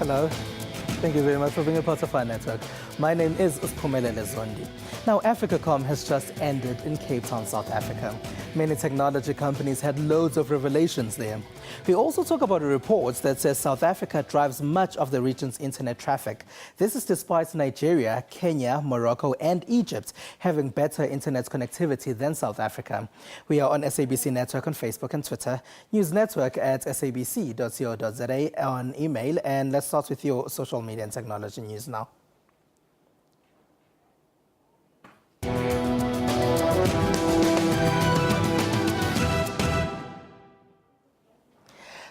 Hello. Thank you very much for being a part of our network. My name is Uspumelele Zondi. Now, AfricaCom has just ended in Cape Town, South Africa. Many technology companies had loads of revelations there. We also talk about a report that says South Africa drives much of the region's internet traffic. This is despite Nigeria, Kenya, Morocco and Egypt having better internet connectivity than South Africa. We are on SABC Network on Facebook and Twitter, News Network at sabc.co.za on email, and let's start with your social media and technology news now.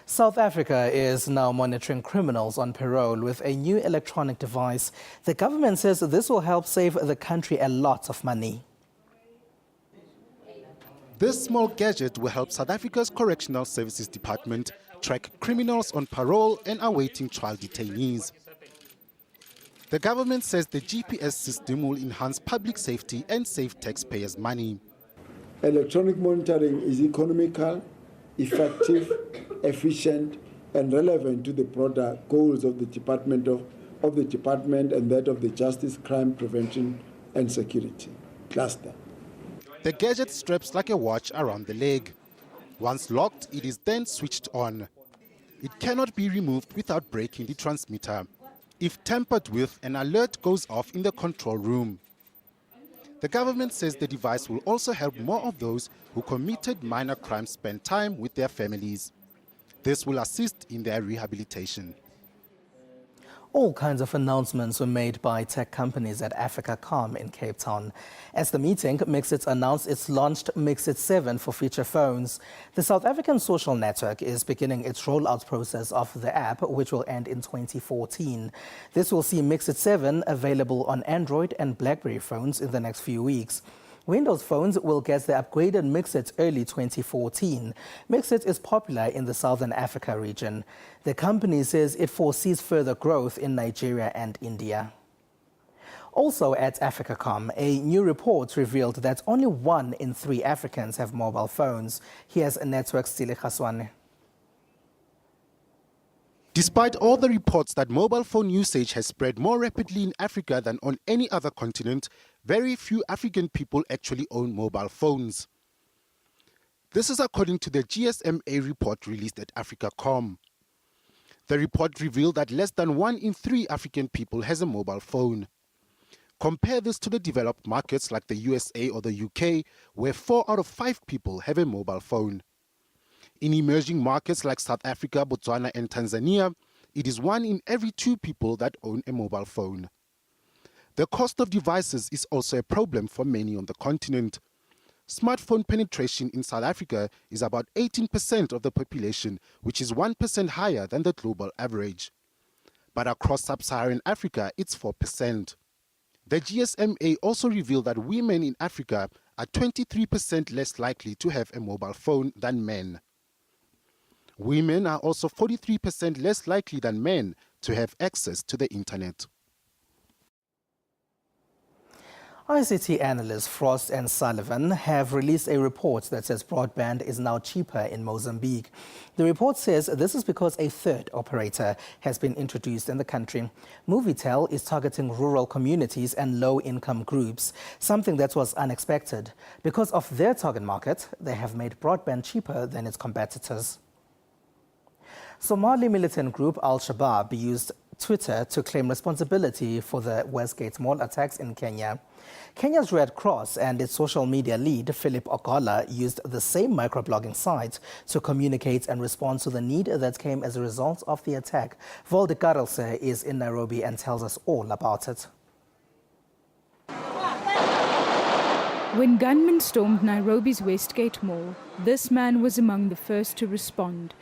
South Africa is now monitoring criminals on parole with a new electronic device. The government says this will help save the country a lot of money. This small gadget will help South Africa's Correctional Services Department track criminals on parole and awaiting trial detainees. The government says the GPS system will enhance public safety and save taxpayers' money. Electronic monitoring is economical, effective, efficient, and relevant to the broader goals of the department and that of the Justice, Crime Prevention and Security cluster. The gadget straps like a watch around the leg. Once locked, it is then switched on. It cannot be removed without breaking the transmitter. If tampered with, an alert goes off in the control room. The government says the device will also help more of those who committed minor crimes spend time with their families. This will assist in their rehabilitation. All kinds of announcements were made by tech companies at AfricaCom in Cape Town. As the meeting, Mixit announced it's launched Mixit 7 for feature phones. The South African social network is beginning its rollout process of the app, which will end in 2014. This will see Mixit 7 available on Android and BlackBerry phones in the next few weeks. Windows phones will get the upgraded Mixit early 2014. Mixit is popular in the Southern Africa region. The company says it foresees further growth in Nigeria and India. Also at AfricaCom, a new report revealed that only 1 in 3 Africans have mobile phones. Here's Network Stile Khaswane. Despite all the reports that mobile phone usage has spread more rapidly in Africa than on any other continent, very few African people actually own mobile phones. This is according to the GSMA report released at AfricaCom. The report revealed that less than 1 in 3 African people has a mobile phone. Compare this to the developed markets like the USA or the UK, where 4 out of 5 people have a mobile phone. In emerging markets like South Africa, Botswana and Tanzania, it is 1 in every 2 people that own a mobile phone. The cost of devices is also a problem for many on the continent. Smartphone penetration in South Africa is about 18% of the population, which is 1% higher than the global average. But across sub-Saharan Africa, it's 4%. The GSMA also revealed that women in Africa are 23% less likely to have a mobile phone than men. Women are also 43% less likely than men to have access to the internet. ICT analysts Frost and Sullivan have released a report that says broadband is now cheaper in Mozambique. The report says this is because a third operator has been introduced in the country. Movitel is targeting rural communities and low-income groups, something that was unexpected. Because of their target market, they have made broadband cheaper than its competitors. Somali militant group Al-Shabaab used Twitter to claim responsibility for the Westgate Mall attacks in Kenya. Kenya's Red Cross and its social media lead, Philip Ogola, used the same microblogging site to communicate and respond to the need that came as a result of the attack. Volde Karelse is in Nairobi and tells us all about it. When gunmen stormed Nairobi's Westgate Mall, this man was among the first to respond.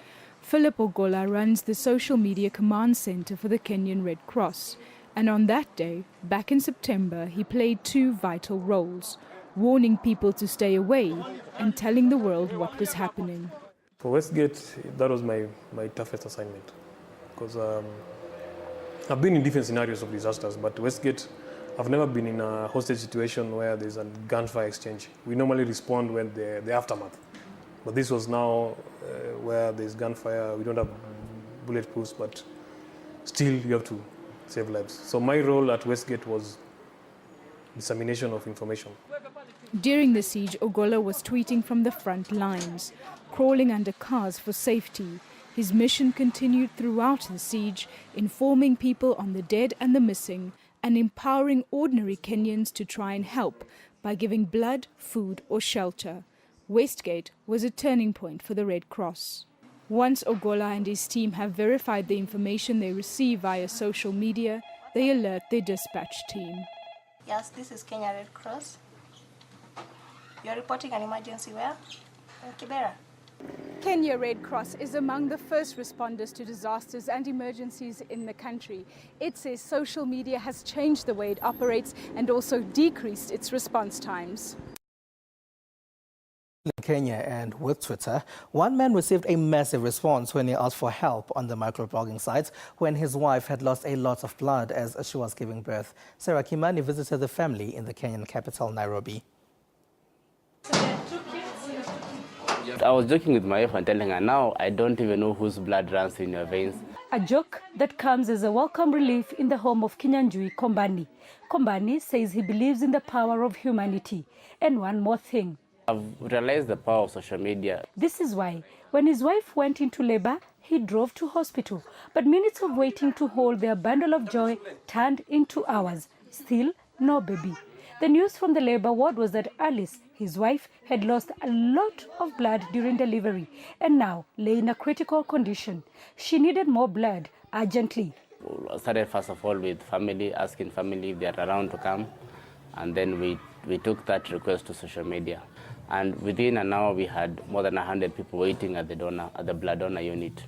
Philip Ogola runs the social media command center for the Kenyan Red Cross. And on that day, back in September, he played 2 vital roles, warning people to stay away and telling the world what was happening. For Westgate, that was my toughest assignment. Because I've been in different scenarios of disasters, but Westgate, I've never been in a hostage situation where there's a gunfire exchange. We normally respond when the aftermath. But this was now where there's gunfire. We don't have bulletproofs, but still you have to save lives. So my role at Westgate was dissemination of information. During the siege, Ogola was tweeting from the front lines, crawling under cars for safety. His mission continued throughout the siege, informing people on the dead and the missing, and empowering ordinary Kenyans to try and help by giving blood, food or shelter. Westgate was a turning point for the Red Cross. Once Ogola and his team have verified the information they receive via social media, they alert their dispatch team. Yes, this is Kenya Red Cross. You're reporting an emergency where? Kibera. Kenya Red Cross is among the first responders to disasters and emergencies in the country. It says social media has changed the way it operates and also decreased its response times. In Kenya and with Twitter, one man received a massive response when he asked for help on the microblogging site when his wife had lost a lot of blood as she was giving birth. Sarah Kimani visited the family in the Kenyan capital, Nairobi. I was joking with my wife and telling her, now I don't even know whose blood runs in your veins. A joke that comes as a welcome relief in the home of Kinyanjui Kombani. Kombani says he believes in the power of humanity. And one more thing. I've realized the power of social media. This is why, when his wife went into labor, he drove to hospital. But minutes of waiting to hold their bundle of joy turned into hours. Still, no baby. The news from the labor ward was that Alice, his wife, had lost a lot of blood during delivery and now lay in a critical condition. She needed more blood urgently. I started first of all with family, asking family if they are around to come. And then we took that request to social media. And within an hour, we had more than 100 people waiting at the blood donor unit.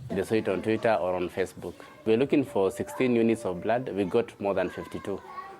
They saw it on Twitter or on Facebook. We were looking for 16 units of blood. We got more than 52.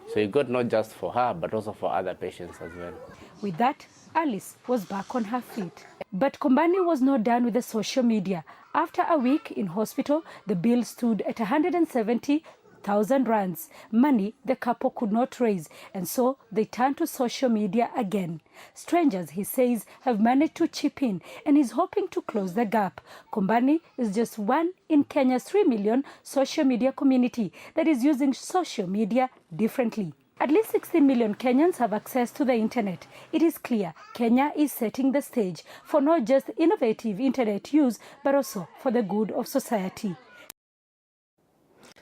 So we got not just for her, but also for other patients as well. With that, Alice was back on her feet. But Kombani was not done with the social media. After a week in hospital, the bill stood at 170,000 rands, money the couple could not raise, and so they turned to social media again. Strangers, he says, have managed to chip in and is hoping to close the gap. Kombani is just one in Kenya's 3 million social media community that is using social media differently. At least 16 million Kenyans have access to the internet. It is clear Kenya is setting the stage for not just innovative internet use, but also for the good of society.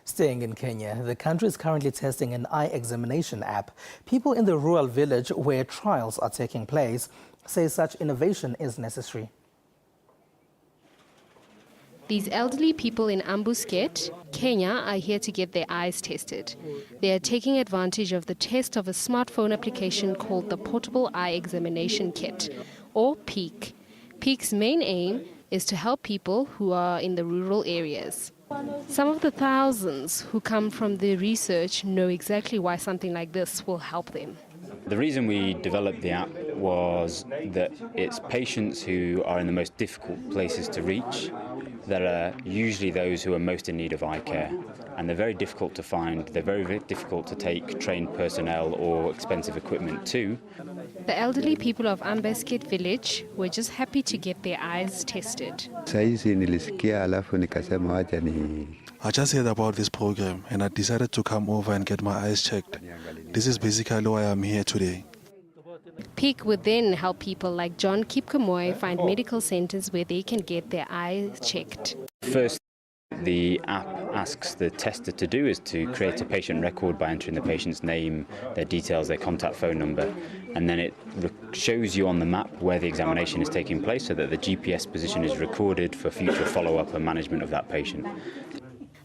Staying in Kenya, the country is currently testing an eye examination app. People in the rural village where trials are taking place say such innovation is necessary. These elderly people in Ambusket, Kenya, are here to get their eyes tested. They are taking advantage of the test of a smartphone application called the Portable Eye Examination Kit, or PEEK. PEEK's main aim is to help people who are in the rural areas. Some of the thousands who come from the research know exactly why something like this will help them. The reason we developed the app was that it's patients who are in the most difficult places to reach that are usually those who are most in need of eye care. And they're very difficult to find, they're very difficult to take trained personnel or expensive equipment to. The elderly people of Ambusket village were just happy to get their eyes tested. I just heard about this program and I decided to come over and get my eyes checked. This is basically why I'm here today. PEEK would then help people like John Kipkamoy find medical centers where they can get their eyes checked. First, the app asks the tester to do is to create a patient record by entering the patient's name, their details, their contact phone number, and then it shows you on the map where the examination is taking place so that the GPS position is recorded for future follow-up and management of that patient.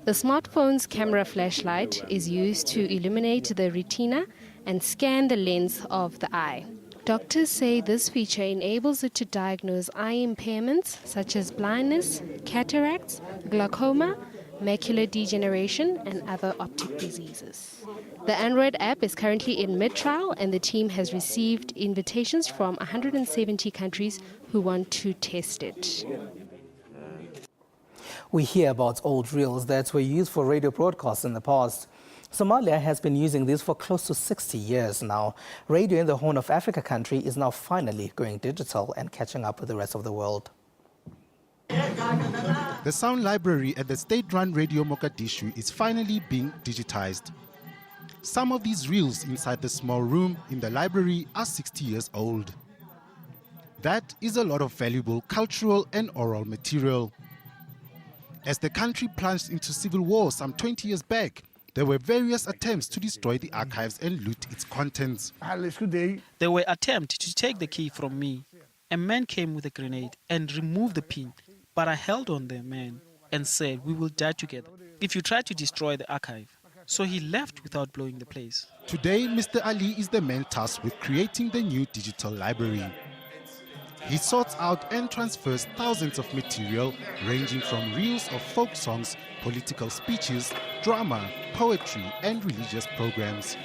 The smartphone's camera flashlight is used to illuminate the retina and scan the lens of the eye. Doctors say this feature enables it to diagnose eye impairments such as blindness, cataracts, glaucoma, macular degeneration, and other optic diseases. The Android app is currently in mid-trial, and the team has received invitations from 170 countries who want to test it. We hear about old reels that were used for radio broadcasts in the past. Somalia has been using these for close to 60 years now. Radio in the Horn of Africa country is now finally going digital and catching up with the rest of the world. The sound library at the state-run Radio Mogadishu is finally being digitized. Some of these reels inside the small room in the library are 60 years old. That is a lot of valuable cultural and oral material. As the country plunged into civil war some 20 years back, there were various attempts to destroy the archives and loot its contents. There were attempts to take the key from me. A man came with a grenade and removed the pin, but I held on the man and said, "We will die together if you try to destroy the archive." So he left without blowing the place. Today, Mr. Ali is the man tasked with creating the new digital library. He sorts out and transfers thousands of material ranging from reels of folk songs, political speeches, drama, poetry and religious programs.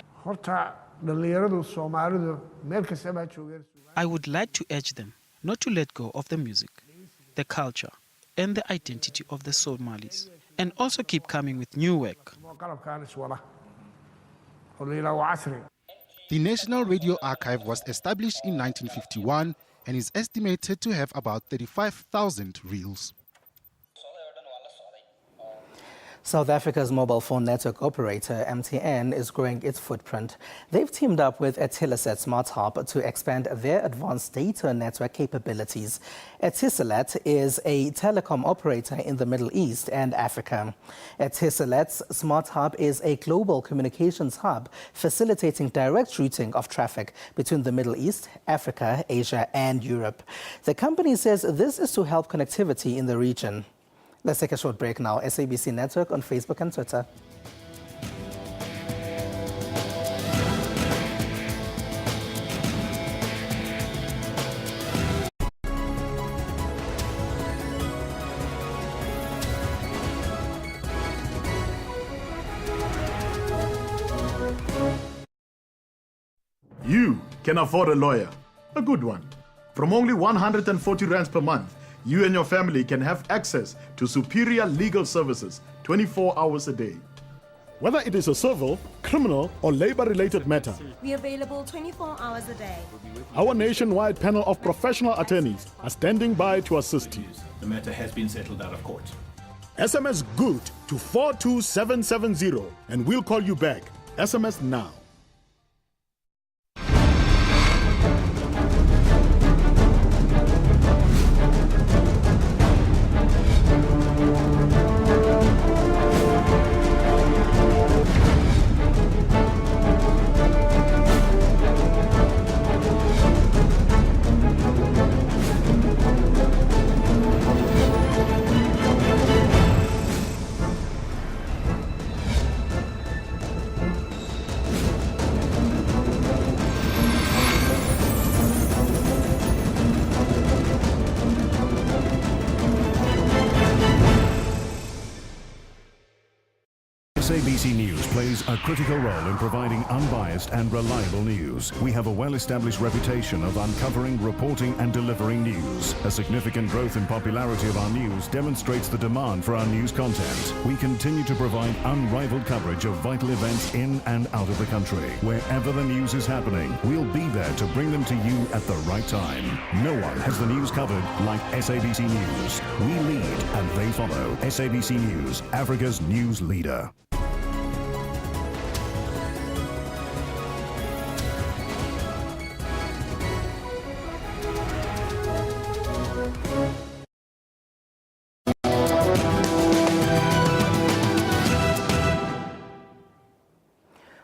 I would like to urge them not to let go of the music, the culture and the identity of the Somalis, and also keep coming with new work. The National Radio Archive was established in 1951 and is estimated to have about 35,000 reels. South Africa's mobile phone network operator, MTN, is growing its footprint. They've teamed up with Etisalat Smart Hub to expand their advanced data network capabilities. Etisalat is a telecom operator in the Middle East and Africa. Etisalat's Smart Hub is a global communications hub facilitating direct routing of traffic between the Middle East, Africa, Asia and Europe. The company says this is to help connectivity in the region. Let's take a short break now. SABC Network on Facebook and Twitter. You can afford a lawyer, a good one. From only 140 rands per month, you and your family can have access to superior legal services 24 hours a day. Whether it is a civil, criminal, or labor-related matter, we're available 24 hours a day. our nationwide panel of professional attorneys are standing by to assist you. The matter has been settled out of court. SMS GOOD to 42770 and we'll call you back. SMS now. SABC News plays a critical role in providing unbiased and reliable news. We have a well-established reputation of uncovering, reporting and delivering news. A significant growth in popularity of our news demonstrates the demand for our news content. We continue to provide unrivaled coverage of vital events in and out of the country. Wherever the news is happening, we'll be there to bring them to you at the right time. No one has the news covered like SABC News. We lead and they follow. SABC News, Africa's news leader.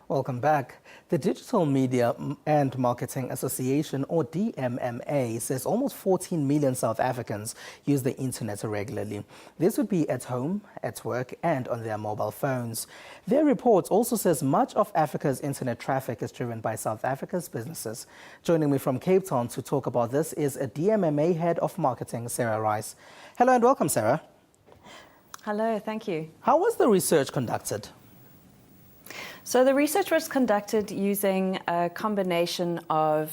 Welcome back. The Digital Media and Marketing Association, or DMMA, says almost 14 million South Africans use the internet regularly. This would be at home, at work, and on their mobile phones. Their report also says much of Africa's internet traffic is driven by South Africa's businesses. Joining me from Cape Town to talk about this is a DMMA Head of Marketing, Sarah Rice. Hello and welcome, Sarah. Hello, thank you. How was the research conducted? So the research was conducted using a combination of,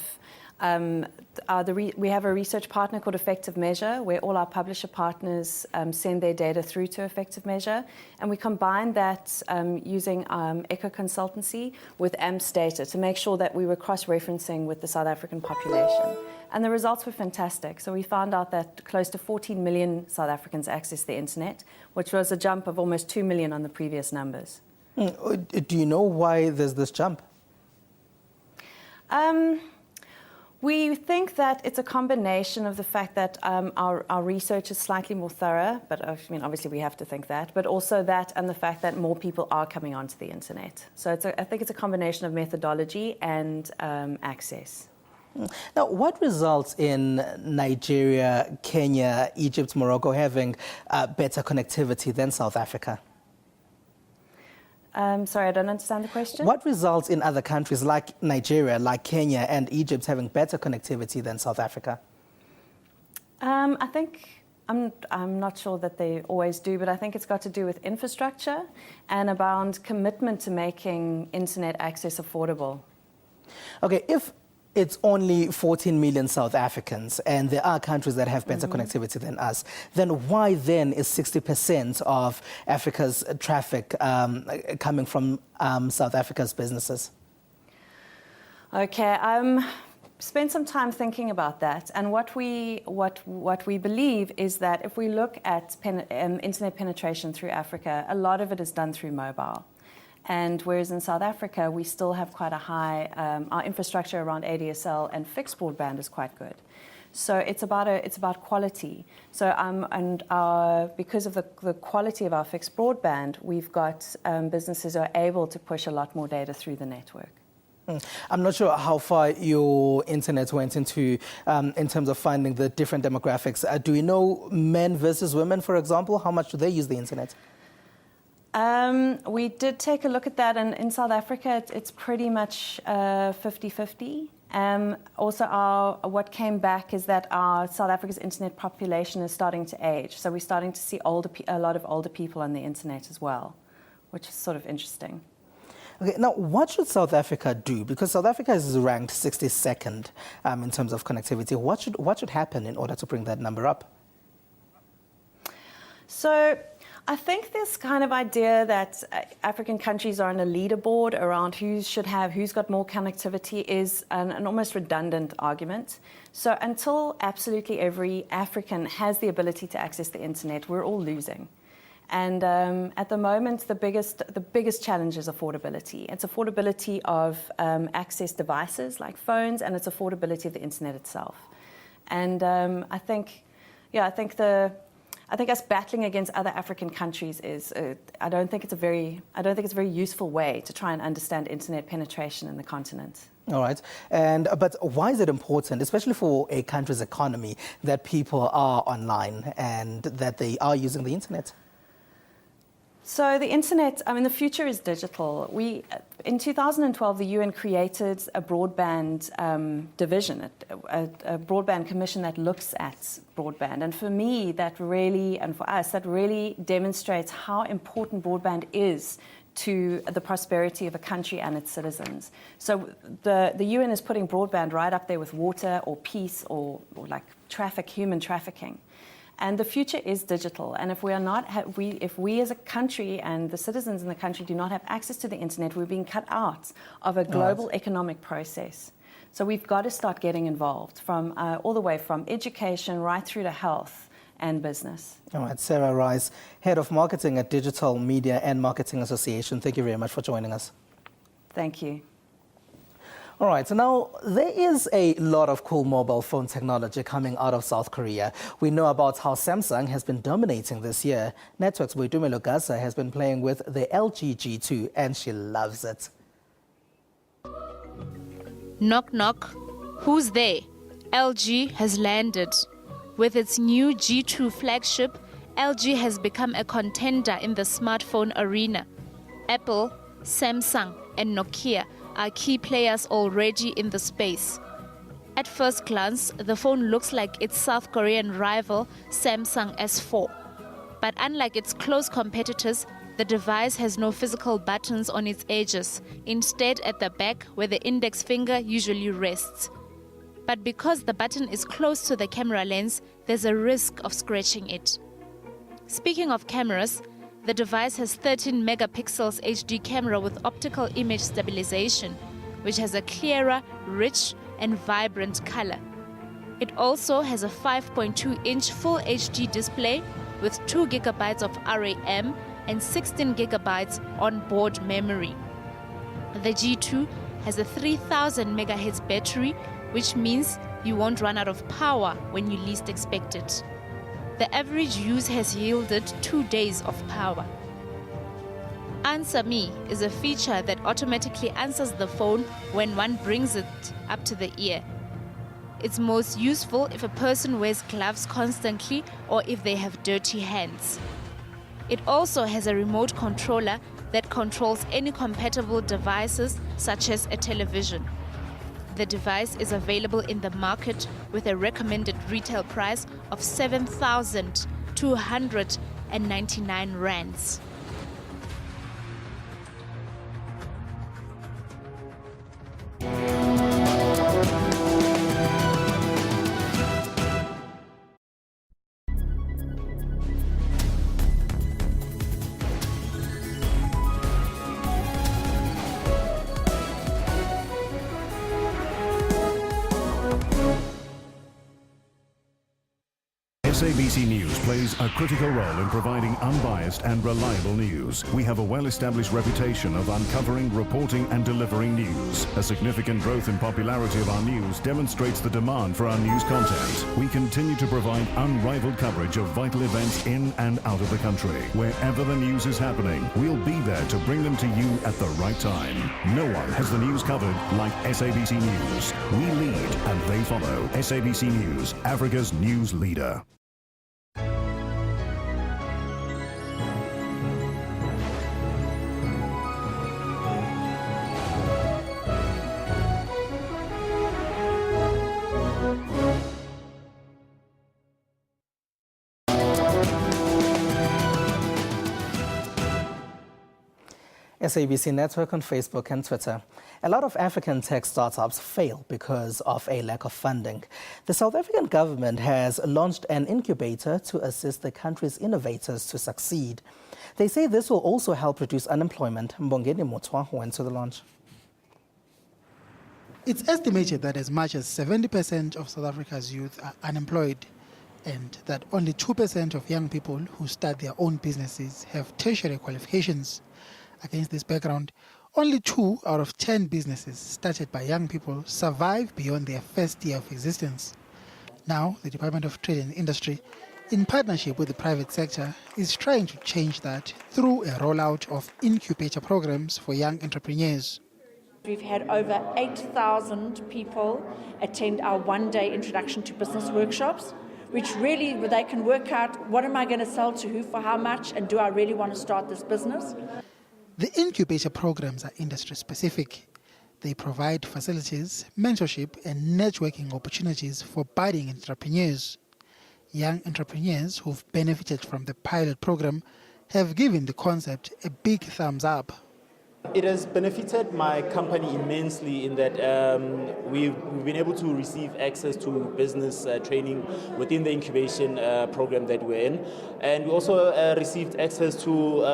we have a research partner called Effective Measure, where all our publisher partners send their data through to Effective Measure, and we combined that using Echo Consultancy with AMPS data to make sure that we were cross-referencing with the South African population. And the results were fantastic. So we found out that close to 14 million South Africans access the internet, which was a jump of almost 2 million on the previous numbers. Do you know why there's this jump? We think that it's a combination of the fact that our research is slightly more thorough, but I mean, obviously we have to think that, but also that and the fact that more people are coming onto the internet. So I think it's a combination of methodology and access. Now, what results in Nigeria, Kenya, Egypt, Morocco having better connectivity than South Africa? Sorry, I don't understand the question. What results in other countries like Nigeria, like Kenya and Egypt having better connectivity than South Africa? I think, I'm not sure that they always do, but I think it's got to do with infrastructure and about commitment to making internet access affordable. Okay, if it's only 14 million South Africans and there are countries that have better connectivity than us, then why then is 60% of Africa's traffic coming from South Africa's businesses? Okay, spent some time thinking about that, and what we believe is that if we look at internet penetration through Africa, a lot of it is done through mobile. And whereas in South Africa, we still have quite a high, our infrastructure around ADSL and fixed broadband is quite good. So it's about quality. So because of the quality of our fixed broadband, we've got businesses who are able to push a lot more data through the network. I'm not sure how far your internet went into in terms of finding the different demographics. Do we know men versus women, for example? How much do they use the internet? We did take a look at that, and in South Africa, it's pretty much 50-50. Also, what came back is that our South Africa's internet population is starting to age. So we're starting to see a lot of older people on the internet as well, which is sort of interesting. Okay, now what should South Africa do? Because South Africa is ranked 62nd in terms of connectivity. What should happen in order to bring that number up? So I think this kind of idea that African countries are on a leaderboard around who's got more connectivity is an almost redundant argument. So until absolutely every African has the ability to access the internet, we're all losing. And at the moment, the biggest challenge is affordability. It's affordability of access devices like phones, and it's affordability of the internet itself. And I think us battling against other African countries is I don't think it's a very useful way to try and understand internet penetration in the continent. All right, but why is it important, especially for a country's economy, that people are online and that they are using the internet? So the internet, the future is digital. In 2012, the UN created a broadband division, a broadband commission that looks at broadband. And for me, and for us, that really demonstrates how important broadband is to the prosperity of a country and its citizens. So the UN is putting broadband right up there with water or peace or like human trafficking. And the future is digital. And if we as a country and the citizens in the country do not have access to the internet, we're being cut out of a global economic process. So we've got to start getting involved from all the way from education right through to health and business. All right, Sarah Rice, Head of Marketing at Digital Media and Marketing Association. Thank you very much for joining us. Thank you. All right, so now there is a lot of cool mobile phone technology coming out of South Korea. We know about how Samsung has been dominating this year. Network's Boitumelo Lugasa has been playing with the LG G2 and she loves it. Knock, knock. Who's there? LG has landed. With its new G2 flagship, LG has become a contender in the smartphone arena. Apple, Samsung, and Nokia are key players already in the space. At first glance, the phone looks like its South Korean rival, Samsung S4. But unlike its close competitors, the device has no physical buttons on its edges, instead at the back where the index finger usually rests. But because the button is close to the camera lens, there's a risk of scratching it. Speaking of cameras, the device has 13 megapixels HD camera with optical image stabilization, which has a clearer, rich, and vibrant color. It also has a 5.2-inch Full HD display with 2 GB of RAM and 16 GB on-board memory. The G2 has a 3000 MHz battery, which means you won't run out of power when you least expect it. The average use has yielded 2 days of power. Answer Me is a feature that automatically answers the phone when one brings it up to the ear. It's most useful if a person wears gloves constantly or if they have dirty hands. It also has a remote controller that controls any compatible devices, such as a television. The device is available in the market with a recommended retail price of 7,299 rands. SABC News plays a critical role in providing unbiased and reliable news. We have a well-established reputation of uncovering, reporting and delivering news. A significant growth in popularity of our news demonstrates the demand for our news content. We continue to provide unrivaled coverage of vital events in and out of the country. Wherever the news is happening, we'll be there to bring them to you at the right time. No one has the news covered like SABC News. We lead and they follow. SABC News, Africa's news leader. SABC Network on Facebook and Twitter. A lot of African tech startups fail because of a lack of funding. The South African government has launched an incubator to assist the country's innovators to succeed. They say this will also help reduce unemployment. Mbongeni Motwa went to the launch. It's estimated that as much as 70% of South Africa's youth are unemployed, and that only 2% of young people who start their own businesses have tertiary qualifications. Against this background, only 2 out of 10 businesses started by young people survive beyond their first year of existence. Now, the Department of Trade and Industry, in partnership with the private sector, is trying to change that through a rollout of incubator programs for young entrepreneurs. We've had over 8,000 people attend our one-day introduction to business workshops, which really where they can work out what am I going to sell to who for how much, and do I really want to start this business? The incubator programs are industry-specific. They provide facilities, mentorship and networking opportunities for budding entrepreneurs. Young entrepreneurs who've benefited from the pilot program have given the concept a big thumbs up. It has benefited my company immensely in that we've been able to receive access to business training within the incubation program that we're in. And we also received access to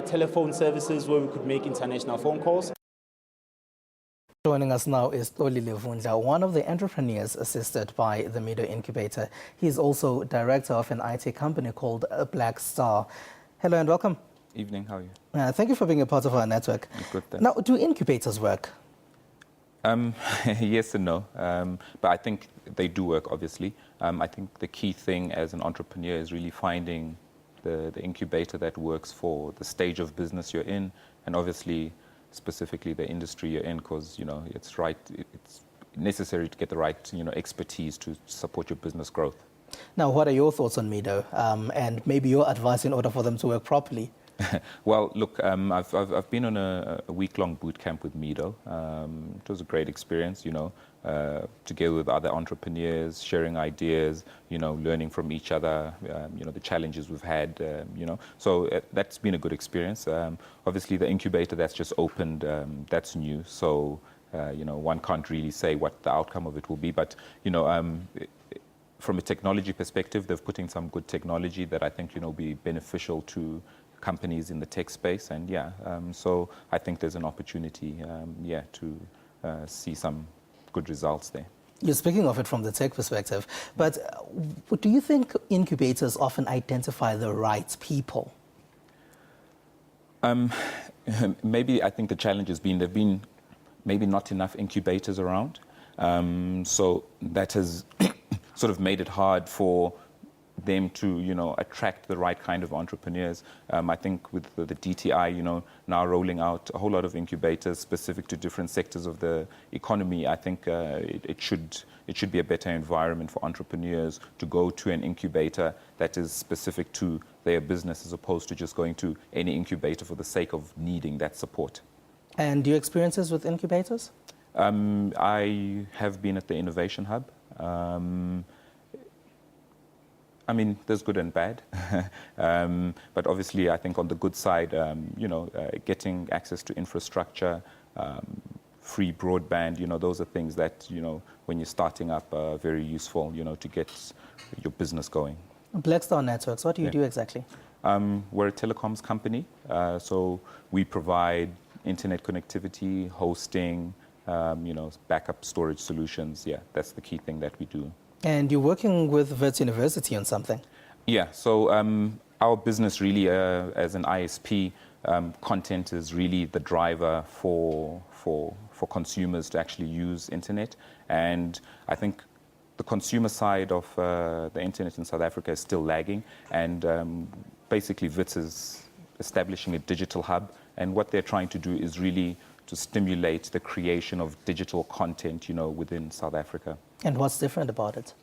telephone services where we could make international phone calls. Joining us now is Toli Levundla, one of the entrepreneurs assisted by the Mido Incubator. He's also director of an IT company called Black Star. Hello and welcome. Evening, how are you? Thank you for being a part of our network. Good, thanks. Now, do incubators work? Yes and no, but I think they do work, obviously. I think the key thing as an entrepreneur is really finding the incubator that works for the stage of business you're in, and obviously, specifically the industry you're in, because, it's necessary to get the right, expertise to support your business growth. Now, what are your thoughts on Mido, and maybe your advice in order for them to work properly? Well, look, I've been on a week-long boot camp with Mido. It was a great experience, together with other entrepreneurs, sharing ideas, learning from each other, the challenges we've had, So that's been a good experience. Obviously, the incubator that's just opened, that's new. So, one can't really say what the outcome of it will be. But, from a technology perspective, they've put in some good technology that I think, will be beneficial to companies in the tech space, and so I think there's an opportunity, to see some good results there. You're speaking of it from the tech perspective, but do you think incubators often identify the right people? Maybe I think the challenge has been there have been maybe not enough incubators around. So that has sort of made it hard for them to, attract the right kind of entrepreneurs. I think with the DTI, now rolling out a whole lot of incubators specific to different sectors of the economy, I think it should be a better environment for entrepreneurs to go to an incubator that is specific to their business as opposed to just going to any incubator for the sake of needing that support. And do you experiences with incubators? I have been at the Innovation Hub. I mean, there's good and bad, but obviously I think on the good side, getting access to infrastructure, free broadband, those are things that, when you're starting up are very useful, to get your business going. Blackstar Networks, what do you do exactly? We're a telecoms company, so we provide internet connectivity, hosting, backup storage solutions. Yeah, that's the key thing that we do. And you're working with Wits University on something? Yeah, so our business really, as an ISP, content is really the driver for consumers to actually use internet. And I think the consumer side of the internet in South Africa is still lagging. And basically, Wits is establishing a digital hub. And what they're trying to do is really to stimulate the creation of digital content, within South Africa. And what's different about it?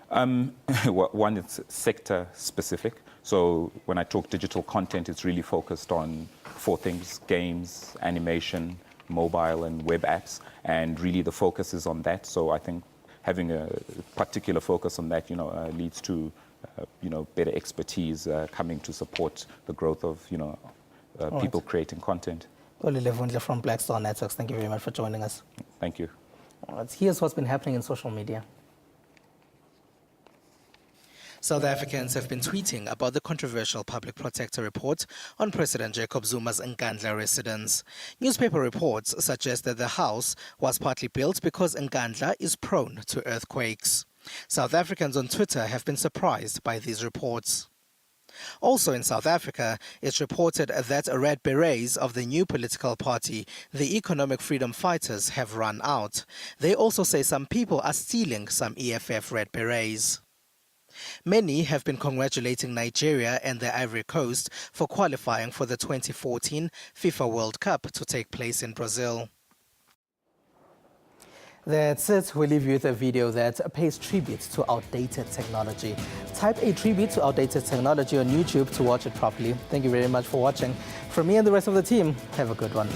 One, it's sector specific. So when I talk digital content, it's really focused on 4 things: games, animation, mobile, and web apps. And really the focus is on that. So I think having a particular focus on that, leads to, better expertise coming to support the growth of, people creating content. Olile Vundle from Blackstar Networks, thank you very much for joining us. Thank you. All right, here's what's been happening in social media. South Africans have been tweeting about the controversial public protector report on President Jacob Zuma's Nkandla residence. Newspaper reports suggest that the house was partly built because Nkandla is prone to earthquakes. South Africans on Twitter have been surprised by these reports. Also in South Africa, it's reported that Red Berets of the new political party, the Economic Freedom Fighters, have run out. They also say some people are stealing some EFF Red Berets. Many have been congratulating Nigeria and the Ivory Coast for qualifying for the 2014 FIFA World Cup to take place in Brazil. That's it. We leave you with a video that pays tribute to outdated technology. Type a tribute to outdated technology on YouTube to watch it properly. Thank you very much for watching. From me and the rest of the team, have a good one.